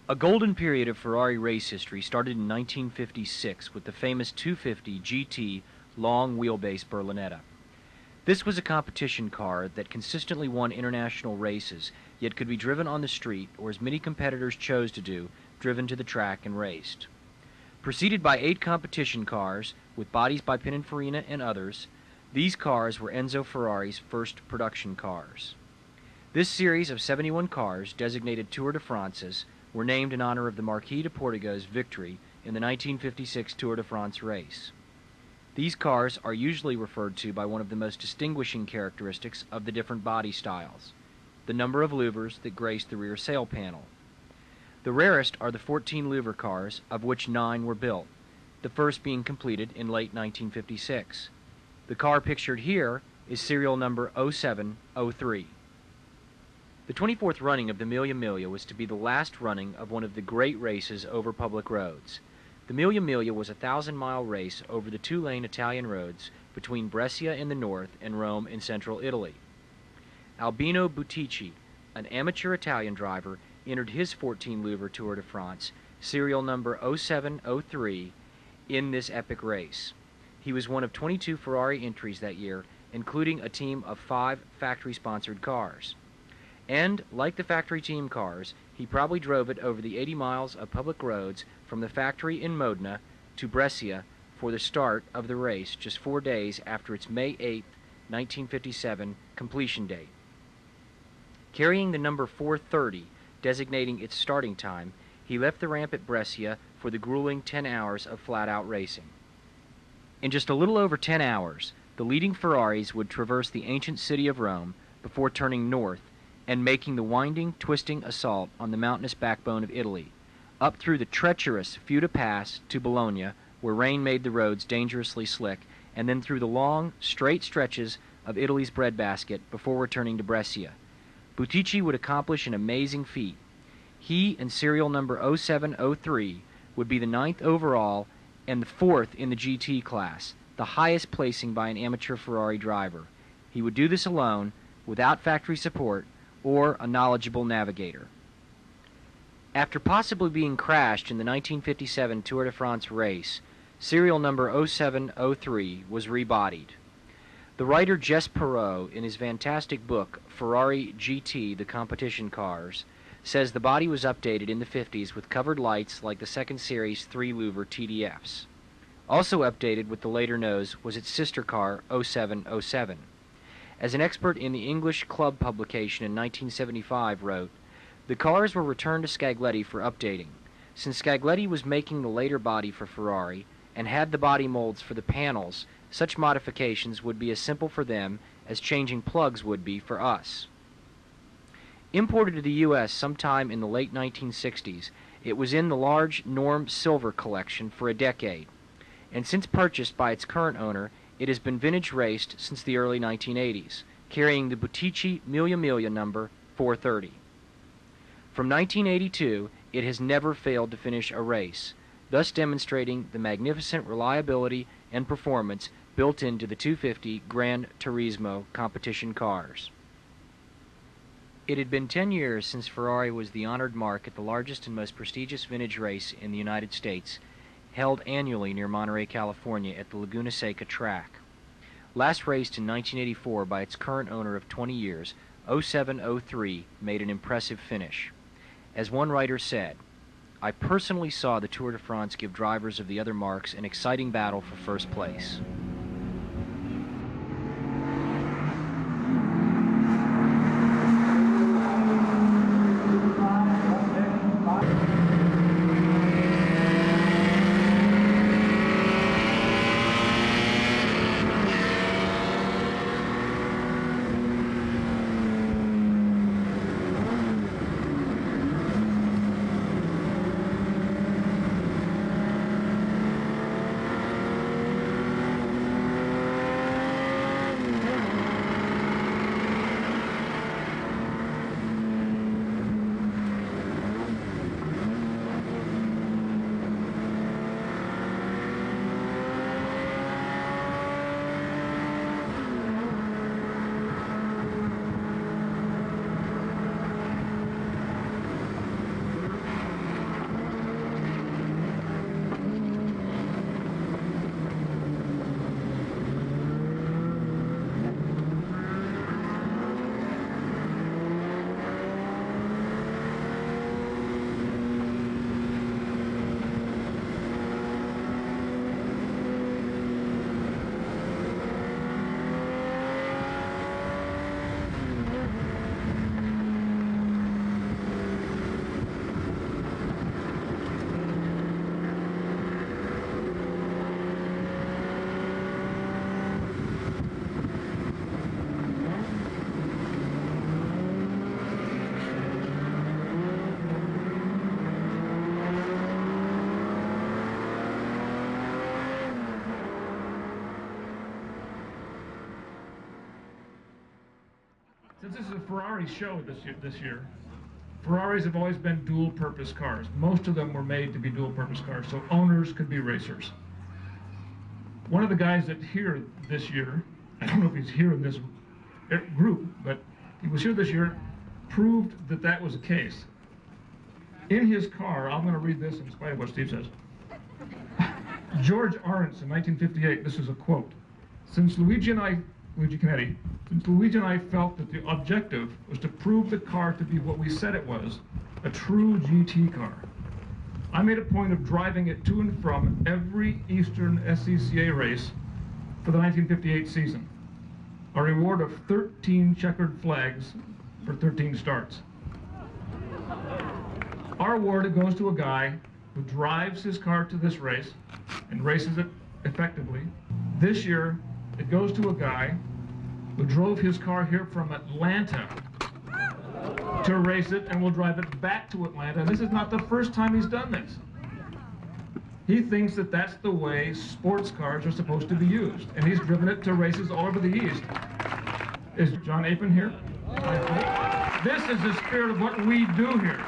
A golden period of Ferrari race history started in 1956 with the famous 250 GT long wheelbase Berlinetta. This was a competition car that consistently won international races, yet could be driven on the street, or as many competitors chose to do, driven to the track and raced. Preceded by 8 competition cars, with bodies by Pininfarina and others, these cars were Enzo Ferrari's first production cars. This series of 71 cars, designated Tour de France's, were named in honor of the Marquis de Portiga's victory in the 1956 Tour de France race. These cars are usually referred to by one of the most distinguishing characteristics of the different body styles, the number of louvers that grace the rear sail panel. The rarest are the 14 louver cars, of which 9 were built, the first being completed in late 1956. The car pictured here is serial number 0703. The 24th running of the Mille Miglia was to be the last running of one of the great races over public roads. The Mille Miglia was a 1,000-mile race over the 2-lane Italian roads between Brescia in the north and Rome in central Italy. Albino Buttici, an amateur Italian driver, entered his 14-louver Tour de France, serial number 0703, in this epic race. He was one of 22 Ferrari entries that year, including a team of 5 factory-sponsored cars. And, like the factory team cars, he probably drove it over the 80 miles of public roads from the factory in Modena to Brescia for the start of the race just 4 days after its May 8, 1957 completion date. Carrying the number 430, designating its starting time, he left the ramp at Brescia for the grueling 10 hours of flat-out racing. In just a little over 10 hours, the leading Ferraris would traverse the ancient city of Rome before turning north and making the winding, twisting assault on the mountainous backbone of Italy, up through the treacherous Futa Pass to Bologna, where rain made the roads dangerously slick, and then through the long, straight stretches of Italy's breadbasket before returning to Brescia. Buttici would accomplish an amazing feat. He and serial number 0703 would be the 9th overall and the 4th in the GT class, the highest placing by an amateur Ferrari driver. He would do this alone, without factory support, or a knowledgeable navigator. After possibly being crashed in the 1957 Tour de France race, serial number 0703 was rebodied. The writer Jess Perot, in his fantastic book Ferrari GT, The Competition Cars, says the body was updated in the 50s with covered lights like the second series 3-louver TDeFs. Also updated with the later nose was its sister car 0707. As an expert in the English Club publication in 1975 wrote, "The cars were returned to Scagletti for updating. Since Scagletti was making the later body for Ferrari and had the body molds for the panels, such modifications would be as simple for them as changing plugs would be for us." Imported to the U.S. sometime in the late 1960s, it was in the large Norm Silver collection for a decade, and since purchased by its current owner, it has been vintage raced since the early 1980s, carrying the Buttici Mille Miglia number 430. From 1982, it has never failed to finish a race, thus demonstrating the magnificent reliability and performance built into the 250 Gran Turismo competition cars. It had been 10 years since Ferrari was the honored mark at the largest and most prestigious vintage race in the United States, held annually near Monterey, California at the Laguna Seca track. Last raced in 1984 by its current owner of 20 years, 0703 made an impressive finish. As one writer said, "I personally saw the Tour de France give drivers of the other marques an exciting battle for first place." Since this is a Ferrari show this year, Ferraris have always been dual-purpose cars. Most of them were made to be dual-purpose cars, so owners could be racers. One of the guys that's here this year, I don't know if he's here in this group, but he was here this year, proved that that was the case. In his car, I'm going to read this in spite of what Steve says. George Arntz in 1958, this is a quote. Since Luigi Canetti, since Luigi and I felt that the objective was to prove the car to be what we said it was, a true GT car, I made a point of driving it to and from every Eastern SCCA race for the 1958 season. A reward of 13 checkered flags for 13 starts. Our award goes to a guy who drives his car to this race and races it effectively. This year, it goes to a guy who drove his car here from Atlanta to race it and will drive it back to Atlanta. This is not the first time he's done this. He thinks that that's the way sports cars are supposed to be used, and he's driven it to races all over the East. Is John Apen here? This is the spirit of what we do here.